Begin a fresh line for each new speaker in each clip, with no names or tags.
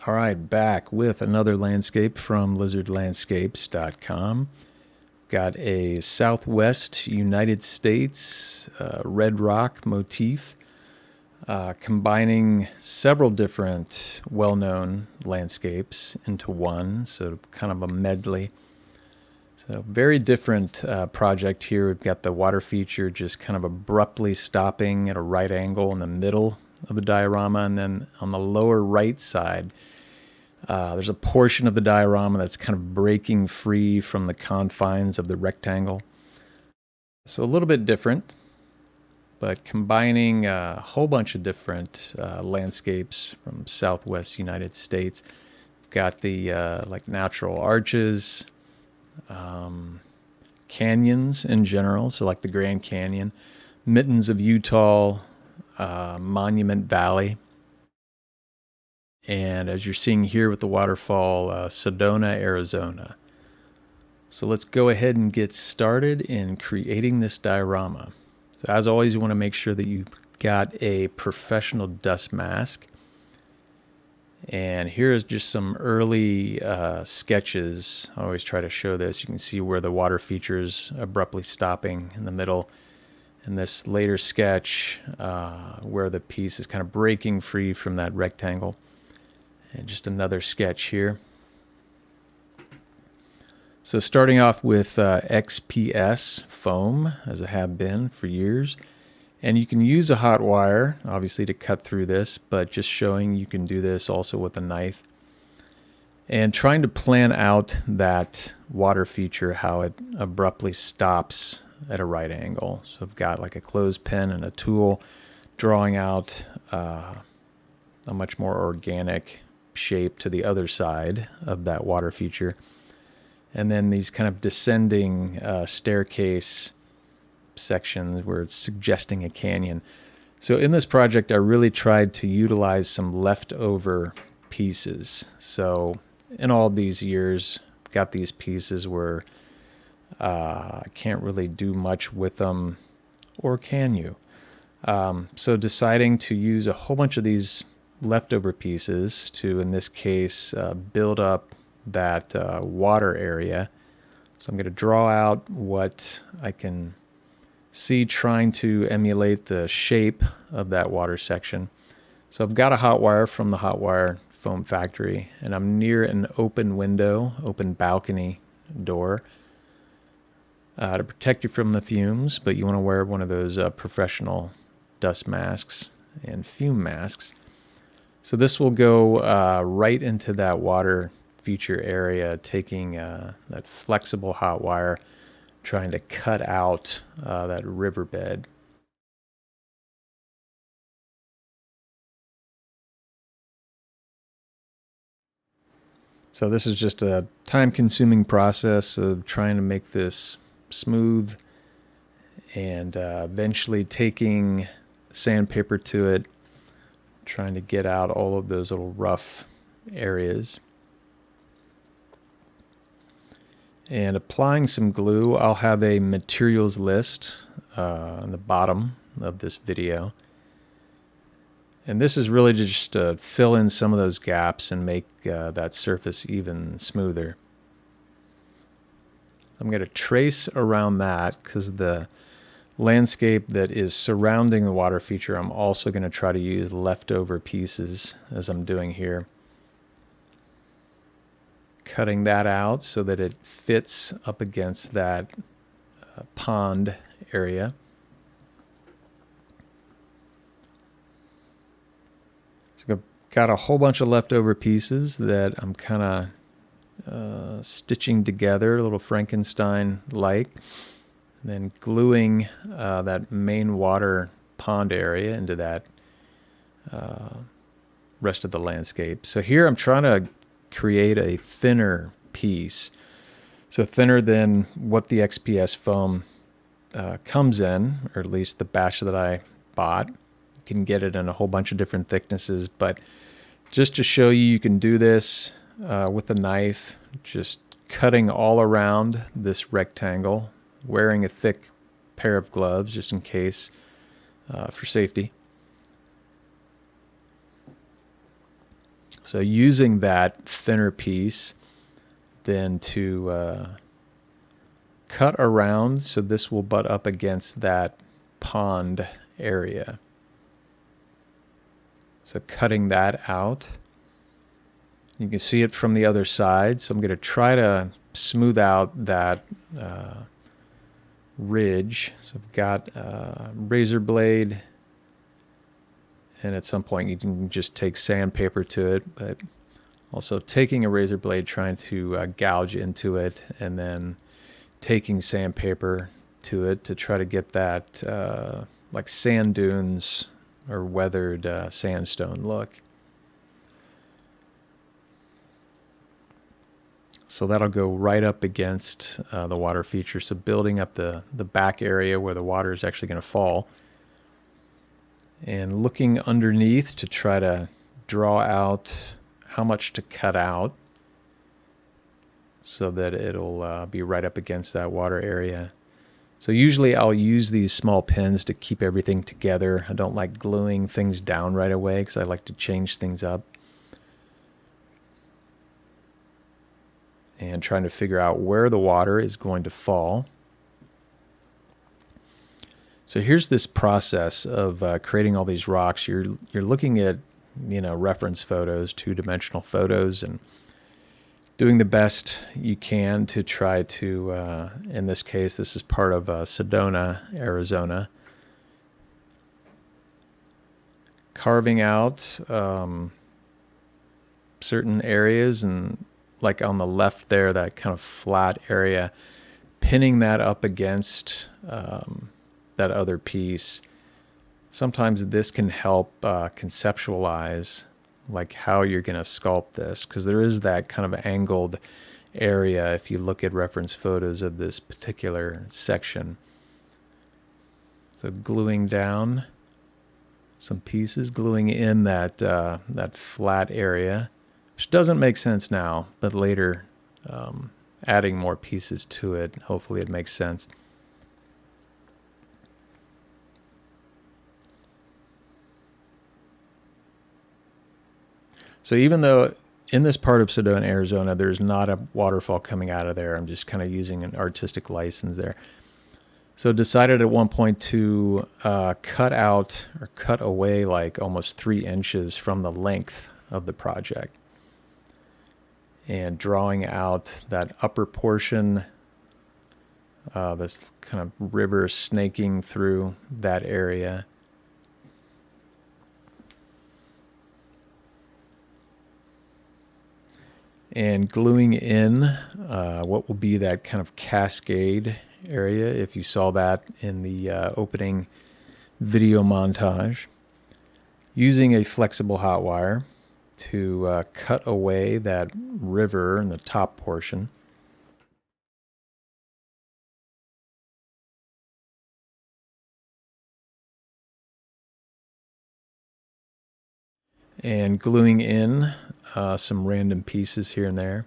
All right, back with another landscape from lizardlandscapes.com. Got a Southwest United States red rock motif, combining several different well-known landscapes into one, so kind of a medley. So very different project here. We've got the water feature just kind of abruptly stopping at a right angle in the middle of the diorama, and then on the lower right side, there's a portion of the diorama that's kind of breaking free from the confines of the rectangle. So a little bit different, but combining a whole bunch of different landscapes from Southwest United States. We've got the like natural arches, canyons in general, so like the Grand Canyon, Mittens of Utah, Monument Valley, and as you're seeing here with the waterfall, Sedona, Arizona. So let's go ahead and get started in creating this diorama. So as always, you want to make sure that you've got a professional dust mask. And here is just some early sketches. I always try to show this. You can see where the water feature is abruptly stopping in the middle. And this later sketch where the piece is kind of breaking free from that rectangle. And just another sketch here. So starting off with XPS foam, as I have been for years. And you can use a hot wire, obviously, to cut through this, but just showing you can do this also with a knife. And trying to plan out that water feature, how it abruptly stops at a right angle. So I've got like a clothespin and a tool drawing out a much more organic shape to the other side of that water feature. And then these kind of descending staircase sections where it's suggesting a canyon. So in this project, I really tried to utilize some leftover pieces. So in all these years, got these pieces where I can't really do much with them, or can you? So deciding to use a whole bunch of these leftover pieces to, in this case, build up that water area. So I'm going to draw out what I can see, trying to emulate the shape of that water section. So I've got a hot wire from the hot wire foam factory, and I'm near an open window, open balcony door to protect you from the fumes, but you want to wear one of those professional dust masks and fume masks. So this will go right into that water feature area, taking that flexible hot wire, trying to cut out that riverbed. So this is just a time-consuming process of trying to make this smooth and eventually taking sandpaper to it, trying to get out all of those little rough areas. And applying some glue. I'll have a materials list on the bottom of this video. And this is really just to fill in some of those gaps and make that surface even smoother. I'm going to trace around that because the landscape that is surrounding the water feature, I'm also going to try to use leftover pieces as I'm doing here. Cutting that out so that it fits up against that pond area. So I've got a whole bunch of leftover pieces that I'm kind of stitching together, a little Frankenstein-like. Then gluing that main water pond area into that rest of the landscape. So here I'm trying to create a thinner piece. So thinner than what the XPS foam comes in, or at least the batch that I bought. You can get it in a whole bunch of different thicknesses, but just to show you, you can do this with a knife. Just cutting all around this rectangle, wearing a thick pair of gloves just in case for safety. So using that thinner piece then to cut around, so this will butt up against that pond area. So cutting that out. You can see it from the other side, so I'm going to try to smooth out that ridge. So I've got a razor blade, and at some point you can just take sandpaper to it, but also taking a razor blade, trying to gouge into it, and then taking sandpaper to it to try to get that like sand dunes or weathered sandstone look. So that'll go right up against the water feature, so building up the back area where the water is actually going to fall. And looking underneath to try to draw out how much to cut out so that it'll be right up against that water area. So usually I'll use these small pins to keep everything together. I don't like gluing things down right away because I like to change things up. And trying to figure out where the water is going to fall. So here's this process of creating all these rocks. You're looking at, reference photos, two-dimensional photos, and doing the best you can to try to, in this case, this is part of Sedona, Arizona, carving out certain areas, and like on the left there, that kind of flat area, pinning that up against that other piece. Sometimes this can help conceptualize like how you're going to sculpt this, because there is that kind of angled area if you look at reference photos of this particular section. So gluing down some pieces, gluing in that that flat area, which doesn't make sense now, but later adding more pieces to it, hopefully it makes sense. So even though in this part of Sedona, Arizona, there's not a waterfall coming out of there, I'm just kind of using an artistic license there. So decided at one point to cut out or cut away like almost 3 inches from the length of the project. And drawing out that upper portion, this kind of river snaking through that area. And gluing in what will be that kind of cascade area, if you saw that in the opening video montage. Using a flexible hot wire to cut away that river in the top portion. And gluing in some random pieces here and there.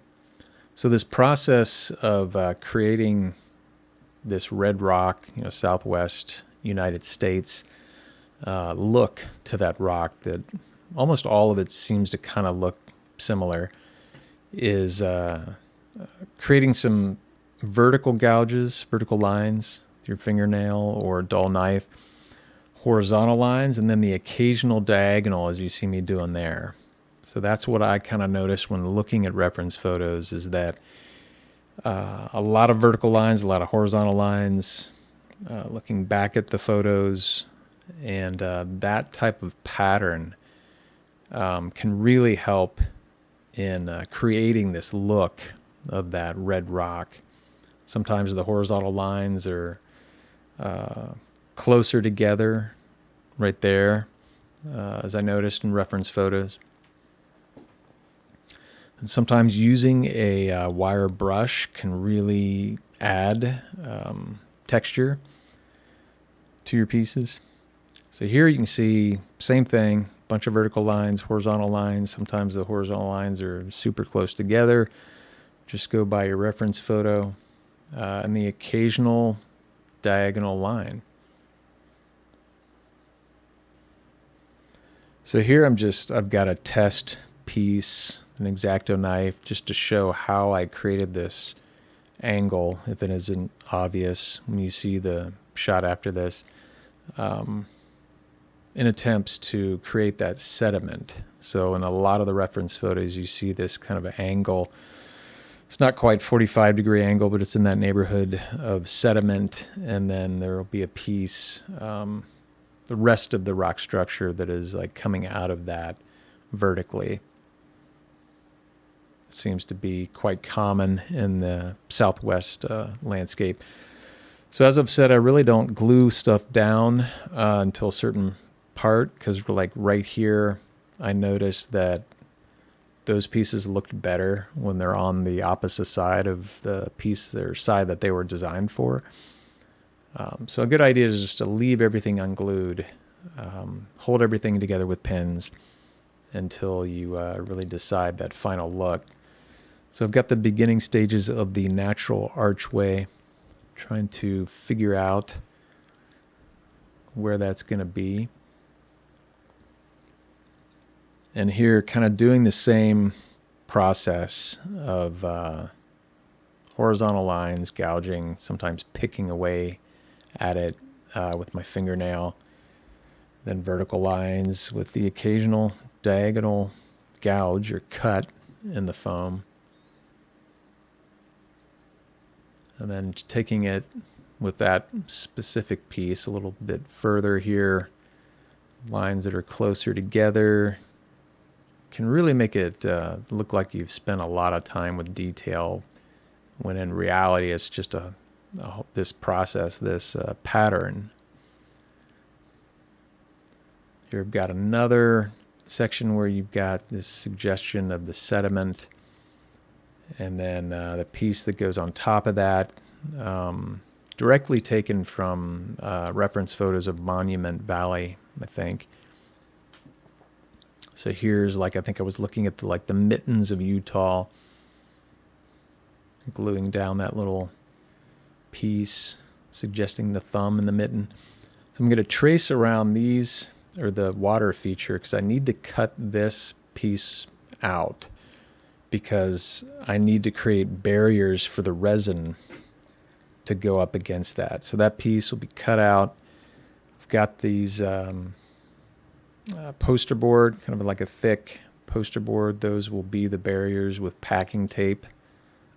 So this process of creating this red rock, Southwest United States look to that rock that almost all of it seems to kind of look similar, is creating some vertical gouges, vertical lines with your fingernail or dull knife, horizontal lines, and then the occasional diagonal as you see me doing there. So that's what I kind of noticed when looking at reference photos, is that a lot of vertical lines, a lot of horizontal lines, looking back at the photos, and that type of pattern can really help in creating this look of that red rock. Sometimes the horizontal lines are closer together right there, as I noticed in reference photos. And sometimes using a wire brush can really add texture to your pieces. So here you can see same thing, bunch of vertical lines, horizontal lines. Sometimes the horizontal lines are super close together. just go by your reference photo and the occasional diagonal line. So here I've got a test piece, an X-Acto knife, just to show how I created this angle, if it isn't obvious when you see the shot after this, in attempts to create that sediment. So in a lot of the reference photos, you see this kind of angle. It's not quite 45-degree angle, but it's in that neighborhood of sediment, and then there will be a piece, the rest of the rock structure that is like coming out of that vertically. It seems to be quite common in the Southwest landscape. So as I've said, I really don't glue stuff down until a certain part, because like right here, I noticed that those pieces looked better when they're on the opposite side of the piece, their side that they were designed for. So a good idea is just to leave everything unglued, hold everything together with pins until you really decide that final look. So I've got the beginning stages of the natural archway, trying to figure out where that's going to be. And here, kind of doing the same process of horizontal lines, gouging, sometimes picking away at it with my fingernail. Then vertical lines with the occasional diagonal gouge or cut in the foam. And then taking it with that specific piece a little bit further here, lines that are closer together, can really make it look like you've spent a lot of time with detail, when in reality it's just this process, this pattern. Here I've got another section where you've got this suggestion of the sediment, and then the piece that goes on top of that, directly taken from reference photos of Monument Valley, I think. So here's I think I was looking at the mittens of Utah, gluing down that little piece, suggesting the thumb and the mitten. So I'm going to trace around these, or the water feature, because I need to cut this piece out, because I need to create barriers for the resin to go up against that. So that piece will be cut out. I've got these poster board, kind of like a thick poster board. Those will be the barriers with packing tape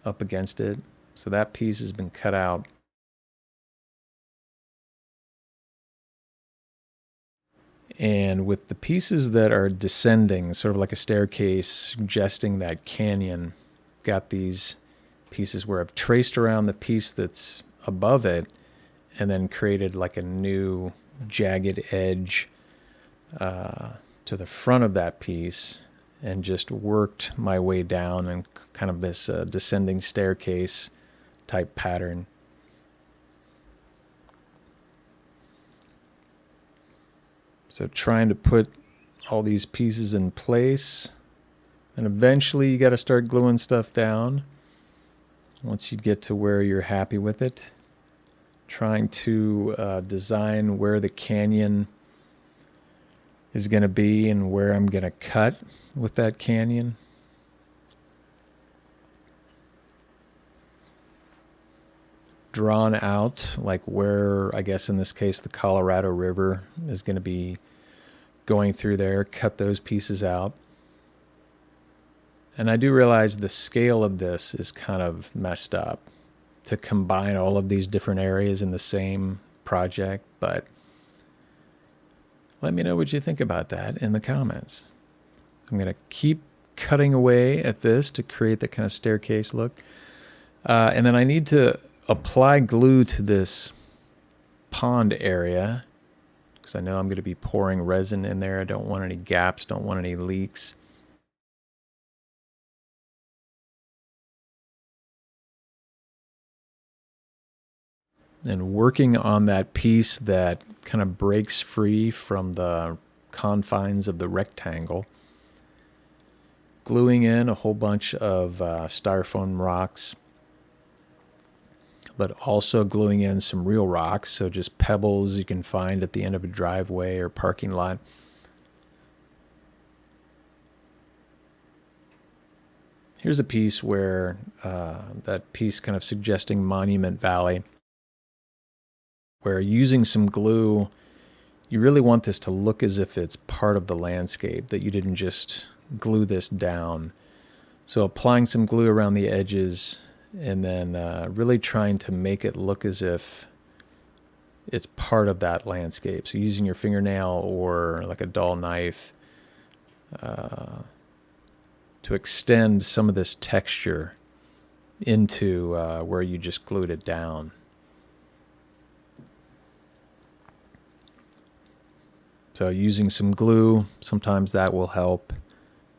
up against it. So that piece has been cut out. And with the pieces that are descending, sort of like a staircase, suggesting that canyon, got these pieces where I've traced around the piece that's above it and then created like a new jagged edge to the front of that piece, and just worked my way down in kind of this descending staircase type pattern. So trying to put all these pieces in place, and eventually you got to start gluing stuff down once you get to where you're happy with it. Trying to design where the canyon is going to be and where I'm going to cut with that canyon. Drawn out, like where, I guess in this case, the Colorado River is going to be going through there, cut those pieces out. And I do realize the scale of this is kind of messed up to combine all of these different areas in the same project, but let me know what you think about that in the comments. I'm going to keep cutting away at this to create that kind of staircase look. And then I need to apply glue to this pond area, because I know I'm going to be pouring resin in there. I don't want any gaps, don't want any leaks. And working on that piece that kind of breaks free from the confines of the rectangle. gluing in a whole bunch of styrofoam rocks, but also gluing in some real rocks, so just pebbles you can find at the end of a driveway or parking lot. Here's a piece where that piece kind of suggesting Monument Valley, where using some glue, you really want this to look as if it's part of the landscape, that you didn't just glue this down. So applying some glue around the edges and then really trying to make it look as if it's part of that landscape. So using your fingernail or like a dull knife to extend some of this texture into where you just glued it down. So using some glue, sometimes that will help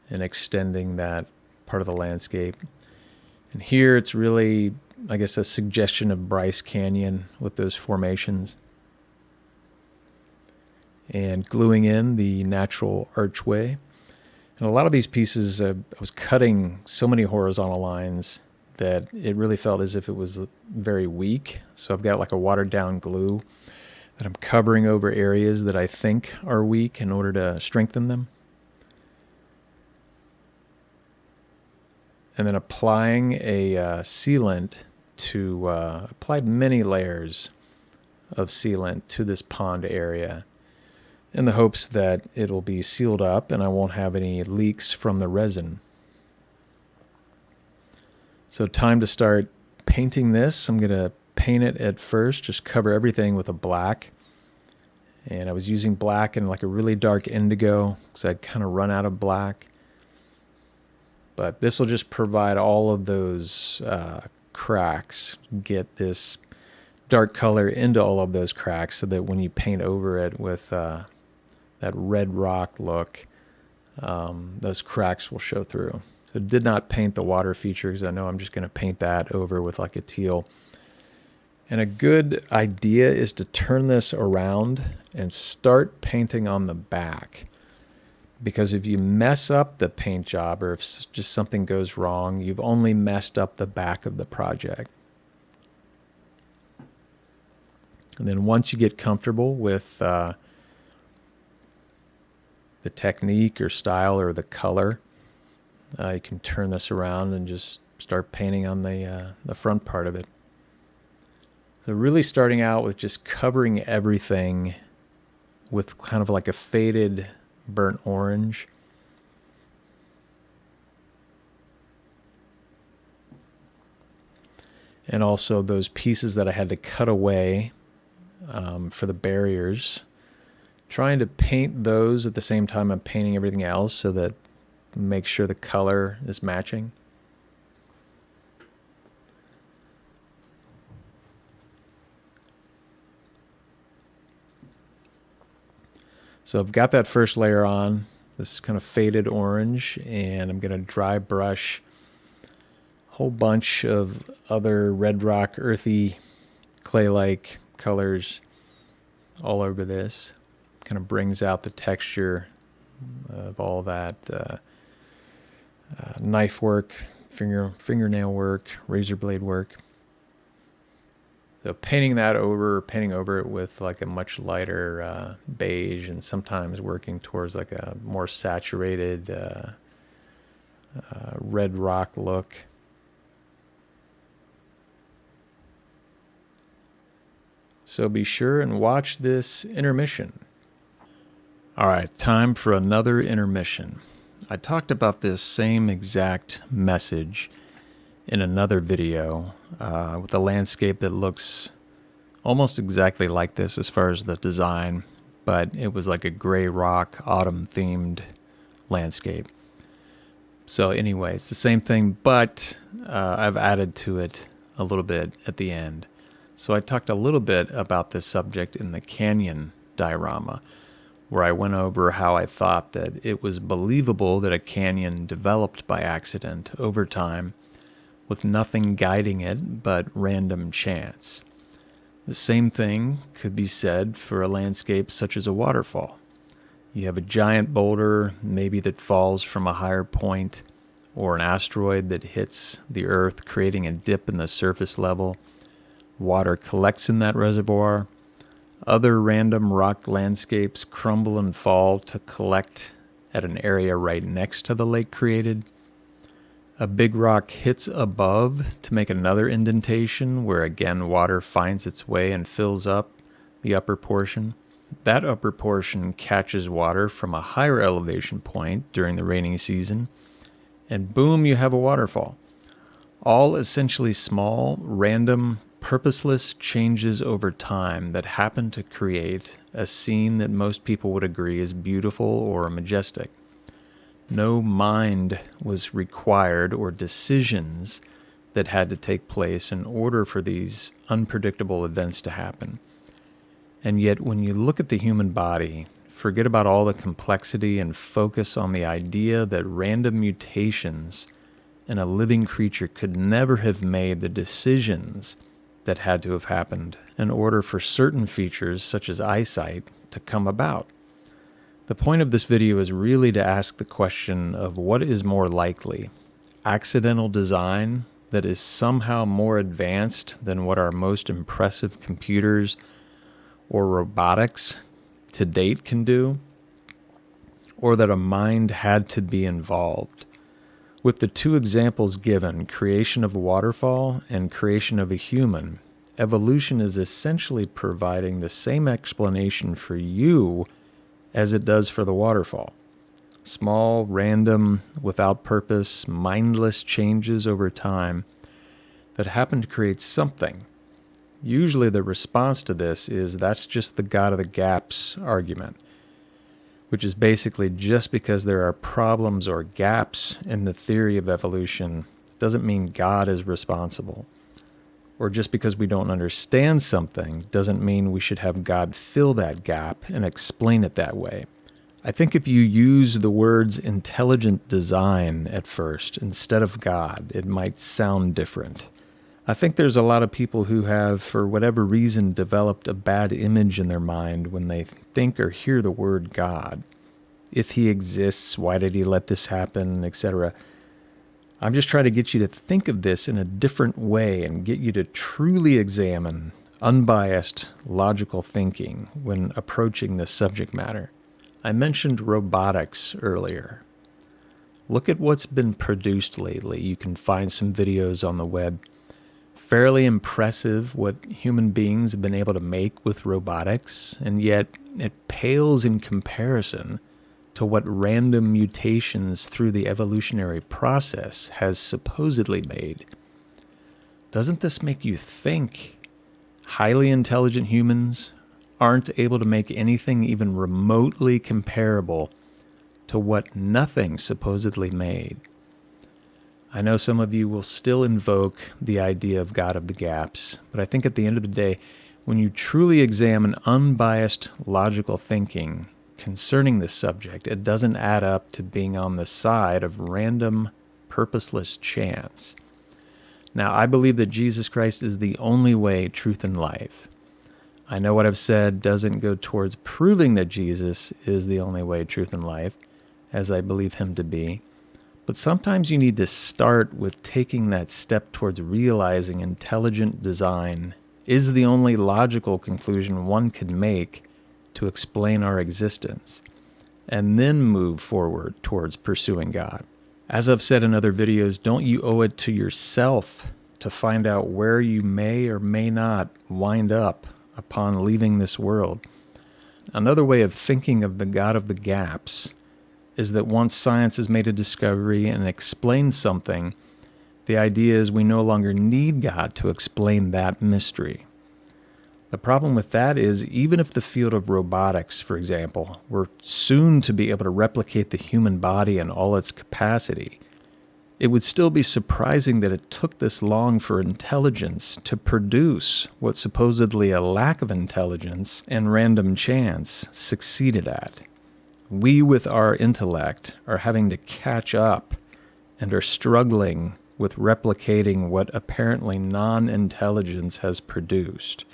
in extending that part of the landscape. And here it's really, I guess, a suggestion of Bryce Canyon with those formations. And gluing in the natural archway. And a lot of these pieces, I was cutting so many horizontal lines that it really felt as if it was very weak. So I've got like a watered down glue that I'm covering over areas that I think are weak in order to strengthen them. And then applying a sealant to, applied many layers of sealant to this pond area in the hopes that it'll be sealed up and I won't have any leaks from the resin. So time to start painting this. I'm going to paint it at first, just cover everything with a black. And I was using black and like a really dark indigo because I'd kind of run out of black. But this will just provide all of those cracks, get this dark color into all of those cracks so that when you paint over it with that red rock look, those cracks will show through. So did not paint the water feature because I know I'm just going to paint that over with like a teal. And a good idea is to turn this around and start painting on the back. Because if you mess up the paint job or if just something goes wrong, you've only messed up the back of the project. And then once you get comfortable with the technique or style or the color, you can turn this around and just start painting on the front part of it. So really starting out with just covering everything with kind of like a faded burnt orange. And also those pieces that I had to cut away for the barriers. Trying to paint those at the same time I'm painting everything else so that make sure the color is matching. So I've got that first layer on, this kind of faded orange, and I'm going to dry brush a whole bunch of other red rock, earthy, clay-like colors all over this. Kind of brings out the texture of all that knife work, fingernail work, razor blade work. So painting over it with like a much lighter beige, and sometimes working towards like a more saturated red rock look. So be sure and watch this intermission. All right, time for another intermission. I talked about this same exact message in another video with a landscape that looks almost exactly like this as far as the design, but it was like a gray rock autumn themed landscape. So anyway, it's the same thing, but I've added to it a little bit at the end. So I talked a little bit about this subject in the canyon diorama, where I went over how I thought that it was believable that a canyon developed by accident over time with nothing guiding it but random chance. The same thing could be said for a landscape such as a waterfall. You have a giant boulder, maybe that falls from a higher point, or an asteroid that hits the Earth, creating a dip in the surface level. Water collects in that reservoir. Other random rock landscapes crumble and fall to collect at an area right next to the lake created. A big rock hits above to make another indentation where again water finds its way and fills up the upper portion. That upper portion catches water from a higher elevation point during the rainy season, and boom, you have a waterfall. All essentially small, random, purposeless changes over time that happen to create a scene that most people would agree is beautiful or majestic. No mind was required or decisions that had to take place in order for these unpredictable events to happen. And yet, when you look at the human body, forget about all the complexity and focus on the idea that random mutations in a living creature could never have made the decisions that had to have happened in order for certain features, such as eyesight, to come about. The point of this video is really to ask the question of what is more likely: accidental design that is somehow more advanced than what our most impressive computers or robotics to date can do, or that a mind had to be involved. With the two examples given, creation of a waterfall and creation of a human, evolution is essentially providing the same explanation for you as it does for the waterfall. Small, random, without purpose, mindless changes over time that happen to create something. Usually the response to this is that's just the God of the gaps argument, which is basically just because there are problems or gaps in the theory of evolution doesn't mean God is responsible. Or just because we don't understand something doesn't mean we should have God fill that gap and explain it that way. I think if you use the words intelligent design at first instead of God, it might sound different. I think there's a lot of people who have, for whatever reason, developed a bad image in their mind when they think or hear the word God. If he exists, why did he let this happen, etc. I'm just trying to get you to think of this in a different way and get you to truly examine unbiased, logical thinking when approaching this subject matter. I mentioned robotics earlier. Look at what's been produced lately. You can find some videos on the web. Fairly impressive what human beings have been able to make with robotics, and yet it pales in comparison to what random mutations through the evolutionary process has supposedly made. Doesn't this make you think highly intelligent humans aren't able to make anything even remotely comparable to what nothing supposedly made? I know some of you will still invoke the idea of God of the gaps, but I think at the end of the day, when you truly examine unbiased logical thinking concerning this subject, it doesn't add up to being on the side of random, purposeless chance. Now, I believe that Jesus Christ is the only way, truth, and life. I know what I've said doesn't go towards proving that Jesus is the only way, truth, and life, as I believe him to be. But sometimes you need to start with taking that step towards realizing intelligent design is the only logical conclusion one can make to explain our existence, and then move forward towards pursuing God. As I've said in other videos, don't you owe it to yourself to find out where you may or may not wind up upon leaving this world. Another way of thinking of the God of the gaps is that once science has made a discovery and explained something, the idea is we no longer need God to explain that mystery. The problem with that is even if the field of robotics, for example, were soon to be able to replicate the human body in all its capacity, it would still be surprising that it took this long for intelligence to produce what supposedly a lack of intelligence and random chance succeeded at. We, with our intellect, are having to catch up and are struggling with replicating what apparently non-intelligence has produced.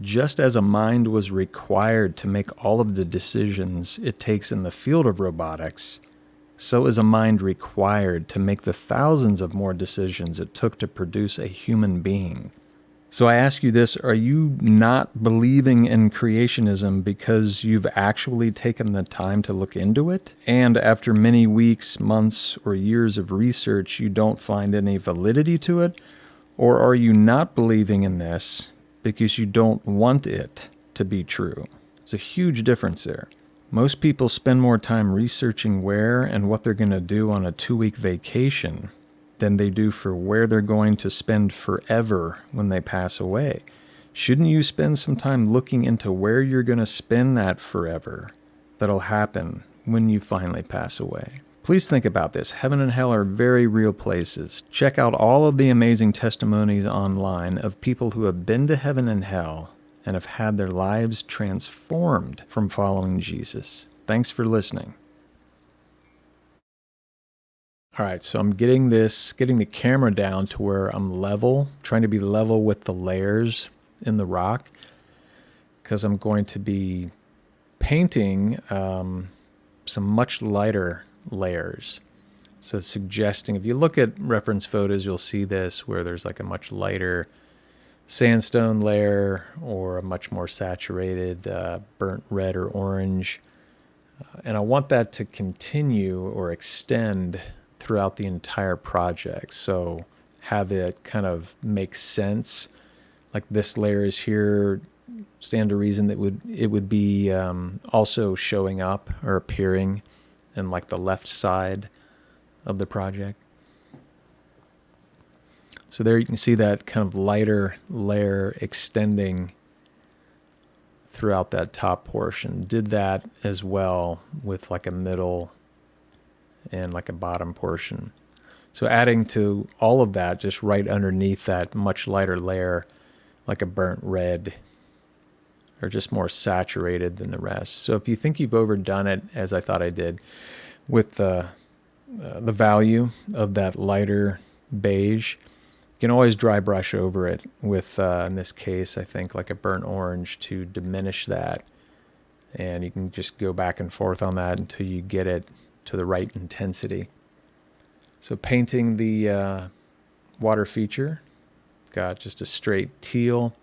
Just as a mind was required to make all of the decisions it takes in the field of robotics, so is a mind required to make the thousands of more decisions it took to produce a human being. So I ask you this, are you not believing in creationism because you've actually taken the time to look into it? And after many weeks, months, or years of research, you don't find any validity to it? Or are you not believing in this because you don't want it to be true? There's a huge difference there. Most people spend more time researching where and what they're going to do on a 2-week vacation than they do for where they're going to spend forever when they pass away. Shouldn't you spend some time looking into where you're going to spend that forever that'll happen when you finally pass away? Please think about this. Heaven and hell are very real places. Check out all of the amazing testimonies online of people who have been to heaven and hell and have had their lives transformed from following Jesus. Thanks for listening. All right, so I'm getting the camera down to where I'm level, trying to be level with the layers in the rock, because I'm going to be painting some much lighter layers. So suggesting, if you look at reference photos, you'll see this, where there's like a much lighter sandstone layer or a much more saturated burnt red or orange. And I want that to continue or extend throughout the entire project. So have it kind of make sense. Like this layer is here, stand to reason that it would be also showing up or appearing in like the left side of the project. So there you can see that kind of lighter layer extending throughout that top portion. Did that as well with like a middle and like a bottom portion. So adding to all of that, just right underneath that much lighter layer, like a burnt red, or just more saturated than the rest. So if you think you've overdone it, as I thought I did, with the value of that lighter beige, you can always dry brush over it with, in this case, I think like a burnt orange to diminish that. And you can just go back and forth on that until you get it to the right intensity. So painting the water feature, got just a straight teal.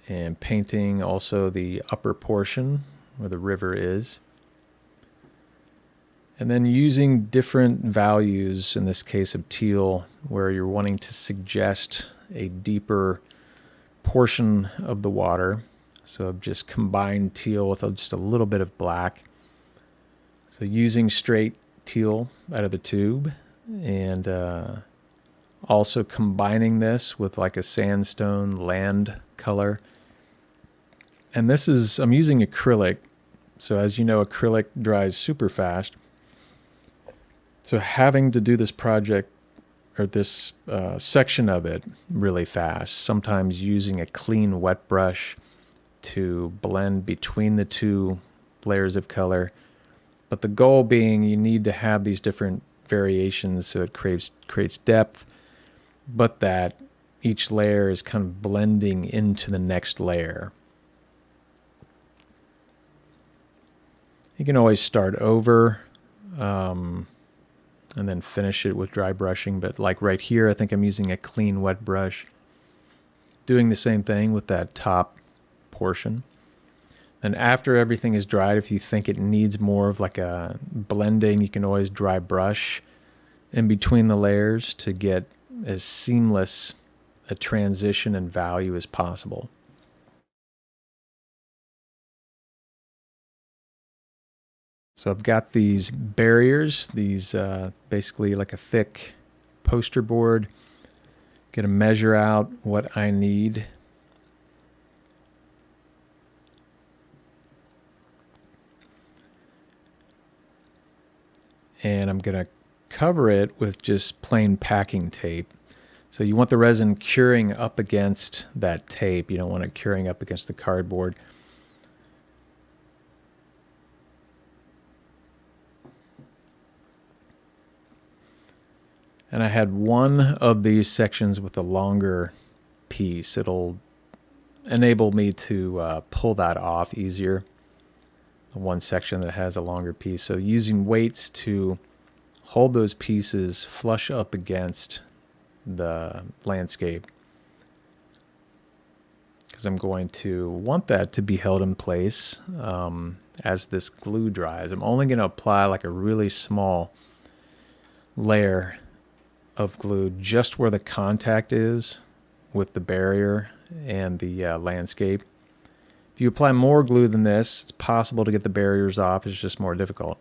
And painting also the upper portion where the river is. And then using different values, in this case of teal, where you're wanting to suggest a deeper portion of the water. So I've just combined teal with just a little bit of black. So using straight teal out of the tube, and also combining this with like a sandstone land color. And this is, I'm using acrylic. So as you know, acrylic dries super fast. So having to do this project or this section of it really fast, sometimes using a clean wet brush to blend between the two layers of color. But the goal being you need to have these different variations so it creates depth, but that each layer is kind of blending into the next layer. You can always start over and then finish it with dry brushing. But like right here, I think I'm using a clean wet brush. Doing the same thing with that top portion. And after everything is dried, if you think it needs more of like a blending, you can always dry brush in between the layers to get as seamless a transition and value as possible. So I've got these barriers, these basically like a thick poster board. Gonna measure out what I need. And I'm gonna cover it with just plain packing tape. So you want the resin curing up against that tape. You don't want it curing up against the cardboard. And I had one of these sections with a longer piece. It'll enable me to pull that off easier. the one section that has a longer piece. So using weights to hold those pieces flush up against the landscape, because I'm going to want that to be held in place as this glue dries. I'm only going to apply like a really small layer of glue just where the contact is with the barrier and the landscape. If you apply more glue than this, it's possible to get the barriers off. It's just more difficult.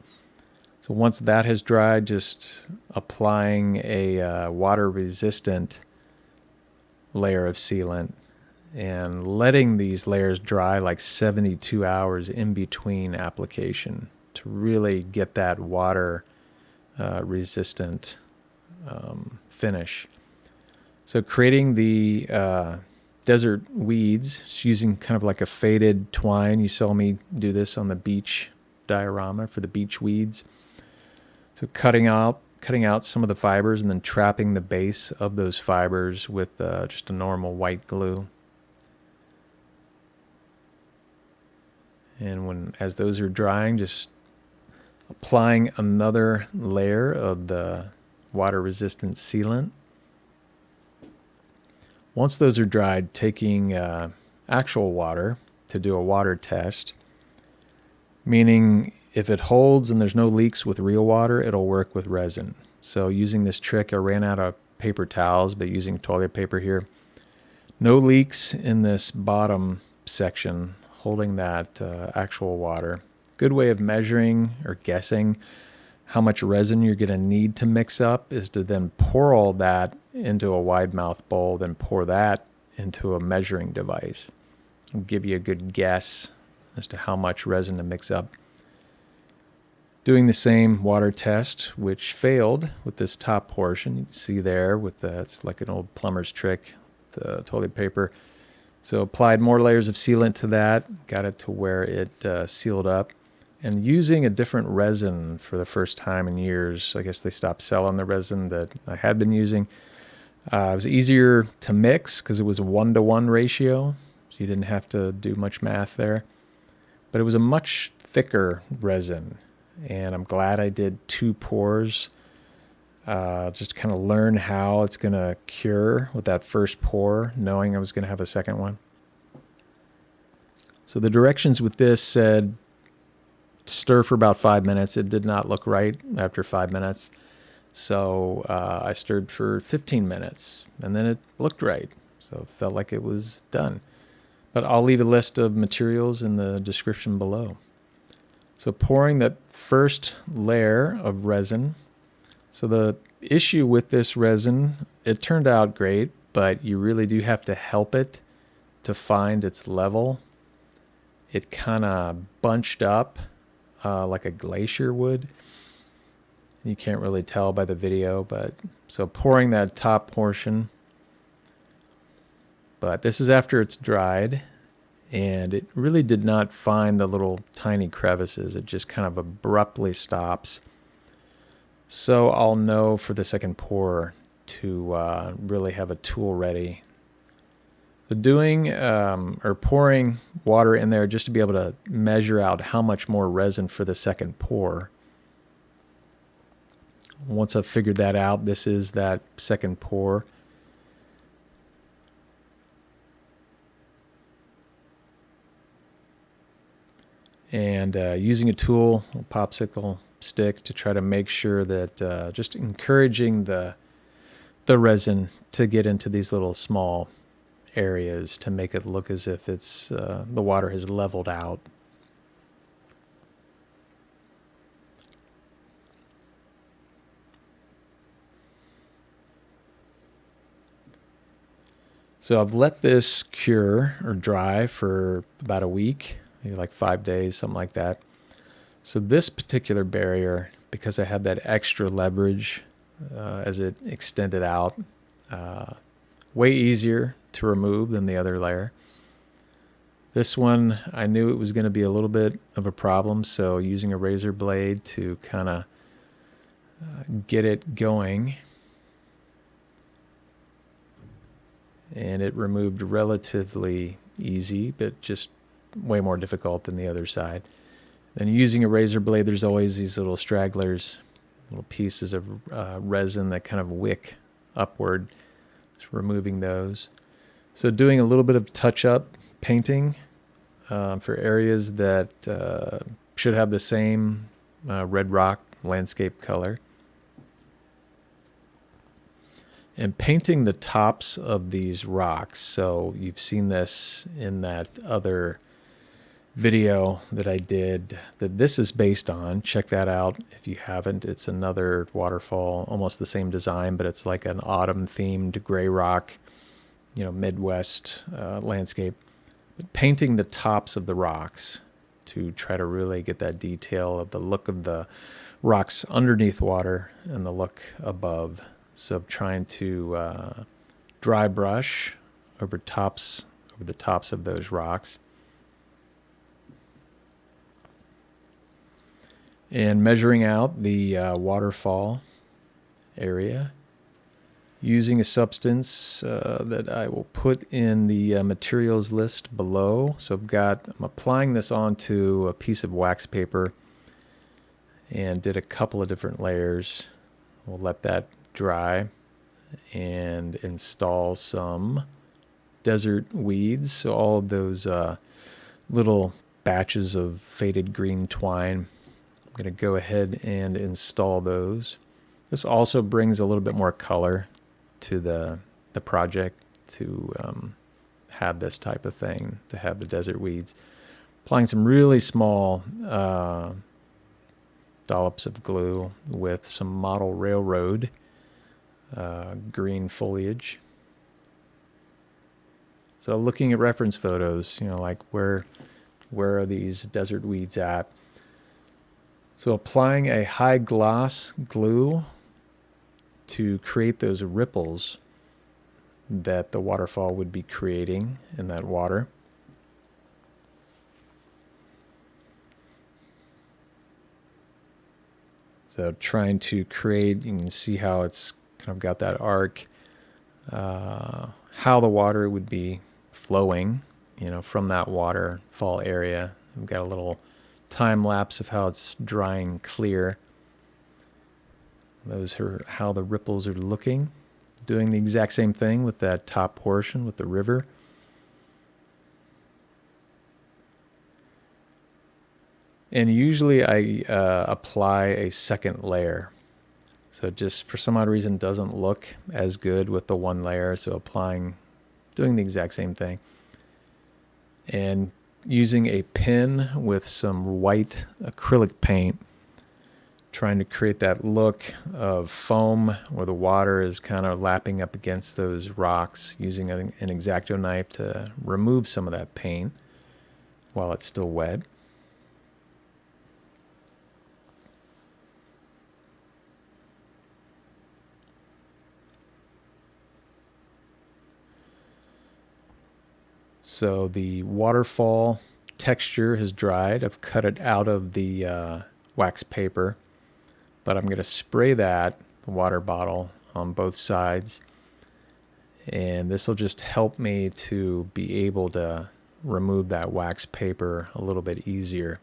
So once that has dried, just applying a water-resistant layer of sealant and letting these layers dry like 72 hours in between application to really get that water resistant finish. So creating the desert weeds, just using kind of like a faded twine. You saw me do this on the beach diorama for the beach weeds. So cutting out some of the fibers and then trapping the base of those fibers with just a normal white glue. And as those are drying, just applying another layer of the water-resistant sealant. Once those are dried, taking actual water to do a water test, meaning if it holds and there's no leaks with real water, it'll work with resin. So using this trick, I ran out of paper towels, but using toilet paper here. No leaks in this bottom section holding that actual water. Good way of measuring or guessing how much resin you're going to need to mix up is to then pour all that into a wide mouth bowl, then pour that into a measuring device. It'll give you a good guess as to how much resin to mix up. Doing the same water test, which failed with this top portion. You can see there with it's like an old plumber's trick, the toilet paper. So applied more layers of sealant to that, got it to where it sealed up. And using a different resin for the first time in years, I guess they stopped selling the resin that I had been using. It was easier to mix because it was a 1-to-1 ratio, so you didn't have to do much math there. But it was a much thicker resin, and I'm glad I did 2 pours. Just kind of learn how it's going to cure with that first pour, knowing I was going to have a second one. So the directions with this said stir for about 5 minutes. It did not look right after 5 minutes. So I stirred for 15 minutes, and then it looked right. So it felt like it was done. But I'll leave a list of materials in the description below. So pouring that first layer of resin. So the issue with this resin, it turned out great, but you really do have to help it to find its level. It kind of bunched up like a glacier would. You can't really tell by the video, but so pouring that top portion. But this is after it's dried, and it really did not find the little tiny crevices. It just kind of abruptly stops. So I'll know for the second pour to really have a tool ready. So doing or pouring water in there just to be able to measure out how much more resin for the second pour. Once I've figured that out, this is that second pour. And using a tool, a popsicle stick, to try to make sure that just encouraging the resin to get into these little small areas to make it look as if it's the water has leveled out. So I've let this cure or dry for about a week, maybe like 5 days, something like that. So this particular barrier, because I had that extra leverage as it extended out, way easier to remove than the other layer. This one, I knew it was going to be a little bit of a problem, so using a razor blade to kind of get it going. And it removed relatively easy, but just way more difficult than the other side. Then using a razor blade, there's always these little stragglers, little pieces of resin that kind of wick upward. Just removing those. So doing a little bit of touch-up painting for areas that should have the same red rock landscape color. And painting the tops of these rocks. So you've seen this in that other video that I did that this is based on. Check that out if you haven't. It's another waterfall, almost the same design, but it's like an autumn themed gray rock, Midwest landscape. But painting the tops of the rocks to try to really get that detail of the look of the rocks underneath water and the look above. So I'm trying to dry brush over the tops of those rocks. And measuring out the waterfall area using a substance that I will put in the materials list below. So I'm applying this onto a piece of wax paper and did a couple of different layers. We'll let that dry and install some desert weeds. So all of those little batches of faded green twine, I'm going to go ahead and install those. This also brings a little bit more color to the project to have this type of thing, to have the desert weeds. Applying some really small dollops of glue with some model railroad green foliage. So looking at reference photos, like where are these desert weeds at? So applying a high gloss glue to create those ripples that the waterfall would be creating in that water. So trying to create, you can see how it's kind of got that arc, how the water would be flowing, from that waterfall area. We've got a little time lapse of how it's drying clear. Those are how the ripples are looking. Doing the exact same thing with that top portion with the river. And usually I apply a second layer. So just for some odd reason doesn't look as good with the one layer. So doing the exact same thing. And using a pen with some white acrylic paint, trying to create that look of foam where the water is kind of lapping up against those rocks, using an X-Acto knife to remove some of that paint while it's still wet. So the waterfall texture has dried. I've cut it out of the wax paper, but I'm going to spray the water bottle on both sides. And this will just help me to be able to remove that wax paper a little bit easier.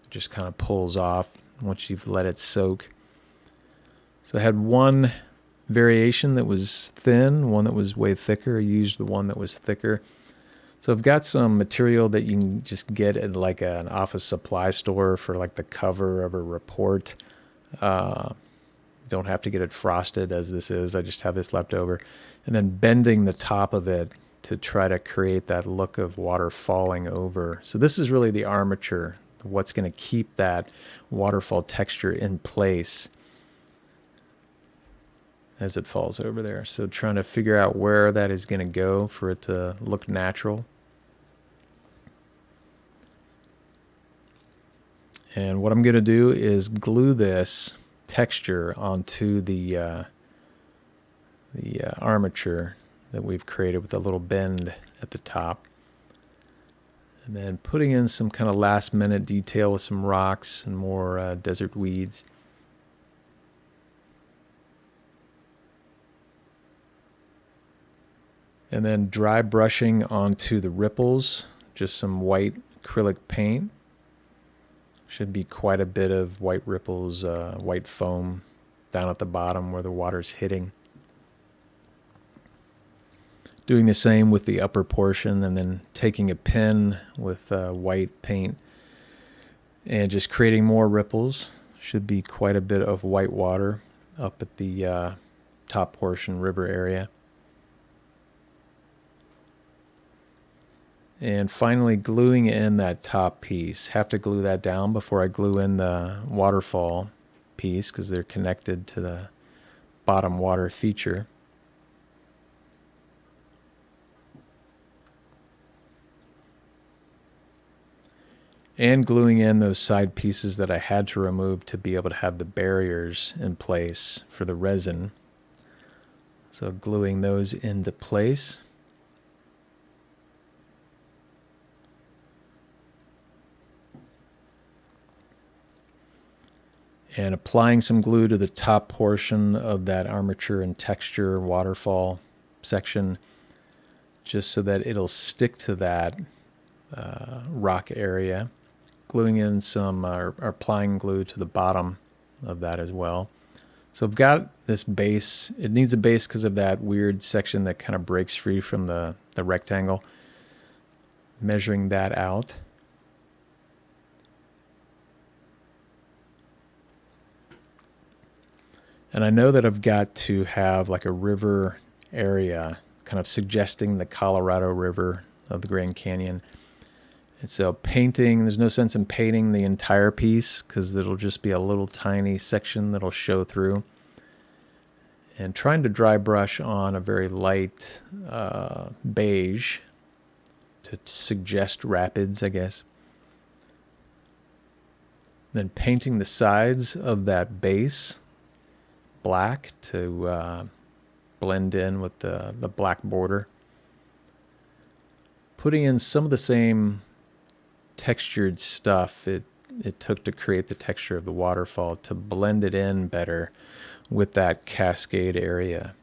It just kind of pulls off once you've let it soak. So I had one variation that was thin, one that was way thicker. I used the one that was thicker. So I've got some material that you can just get at like an office supply store for like the cover of a report. Don't have to get it frosted as this is. I just have this left over. And then bending the top of it to try to create that look of water falling over. So this is really the armature, what's going to keep that waterfall texture in place as it falls over there. So trying to figure out where that is going to go for it to look natural. And what I'm going to do is glue this texture onto the armature that we've created with a little bend at the top. And then putting in some kind of last minute detail with some rocks and more desert weeds. And then dry brushing onto the ripples, just some white acrylic paint. Should be quite a bit of white ripples, white foam down at the bottom where the water's hitting. Doing the same with the upper portion, and then taking a pen with white paint and just creating more ripples. Should be quite a bit of white water up at the top portion, river area. And finally gluing in that top piece. Have to glue that down before I glue in the waterfall piece because they're connected to the bottom water feature. And gluing in those side pieces that I had to remove to be able to have the barriers in place for the resin. So gluing those into place. And applying some glue to the top portion of that armature and texture waterfall section, just so that it'll stick to that rock area. Gluing in some, or applying glue to the bottom of that as well. So I've got this base. It needs a base because of that weird section that kind of breaks free from the rectangle. Measuring that out. And I know that I've got to have like a river area, kind of suggesting the Colorado River of the Grand Canyon. And so painting, there's no sense in painting the entire piece because it'll just be a little tiny section that'll show through. And trying to dry brush on a very light beige to suggest rapids, I guess. Then painting the sides of that base black to blend in with the black border. Putting in some of the same textured stuff it took to create the texture of the waterfall to blend it in better with that cascade area.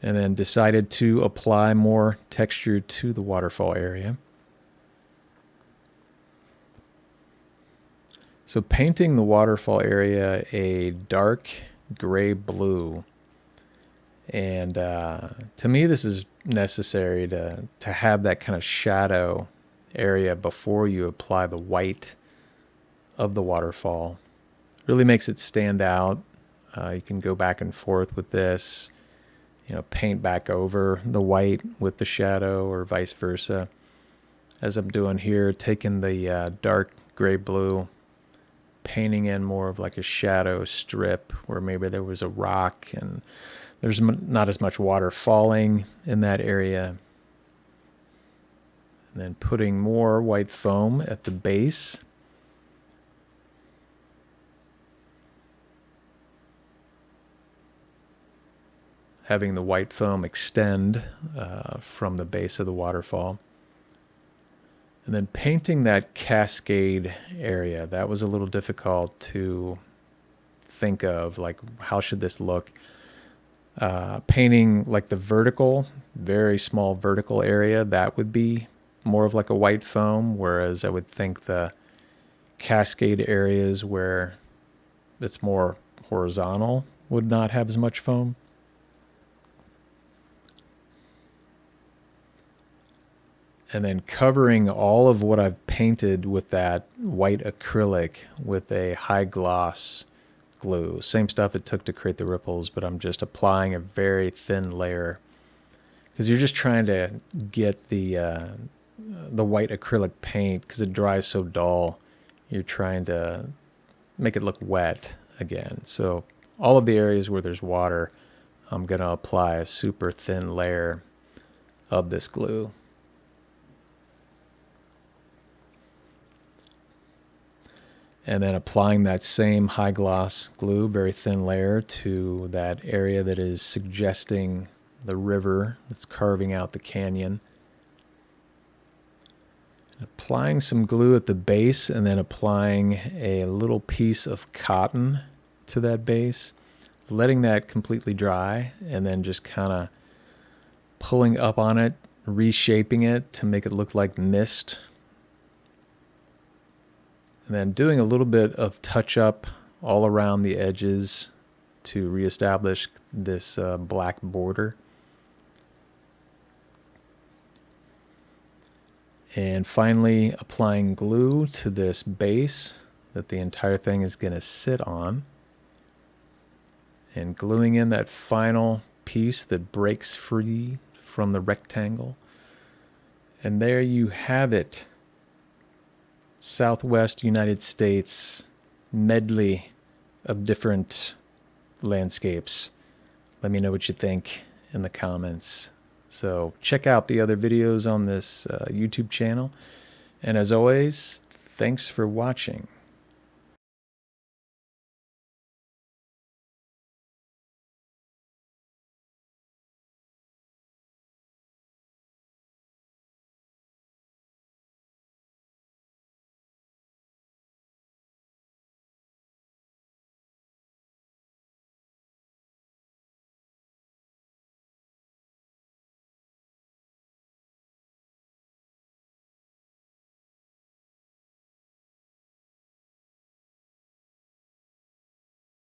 And then decided to apply more texture to the waterfall area. So painting the waterfall area a dark gray blue. And to me, this is necessary to have that kind of shadow area before you apply the white of the waterfall. Really makes it stand out. You can go back and forth with this, paint back over the white with the shadow or vice versa. As I'm doing here, taking the dark gray blue, painting in more of like a shadow strip where maybe there was a rock and there's not as much water falling in that area. And then putting more white foam at the base. Having the white foam extend from the base of the waterfall. And then painting that cascade area. That was a little difficult to think of, like how should this look? Painting like the vertical, very small vertical area, that would be more of like a white foam, whereas I would think the cascade areas where it's more horizontal would not have as much foam. And then covering all of what I've painted with that white acrylic with a high gloss glue. Same stuff it took to create the ripples, but I'm just applying a very thin layer because you're just trying to get the white acrylic paint, because it dries so dull, you're trying to make it look wet again. So all of the areas where there's water, I'm going to apply a super thin layer of this glue. And then applying that same high gloss glue, very thin layer, to that area that is suggesting the river that's carving out the canyon. Applying some glue at the base and then applying a little piece of cotton to that base, letting that completely dry, and then just kind of pulling up on it, reshaping it to make it look like mist. And then doing a little bit of touch up all around the edges to reestablish this black border. And finally applying glue to this base that the entire thing is going to sit on. And gluing in that final piece that breaks free from the rectangle. And there you have it. Southwest United States medley of different landscapes. Let me know what you think in the comments. So check out the other videos on this YouTube channel. And as always, thanks for watching.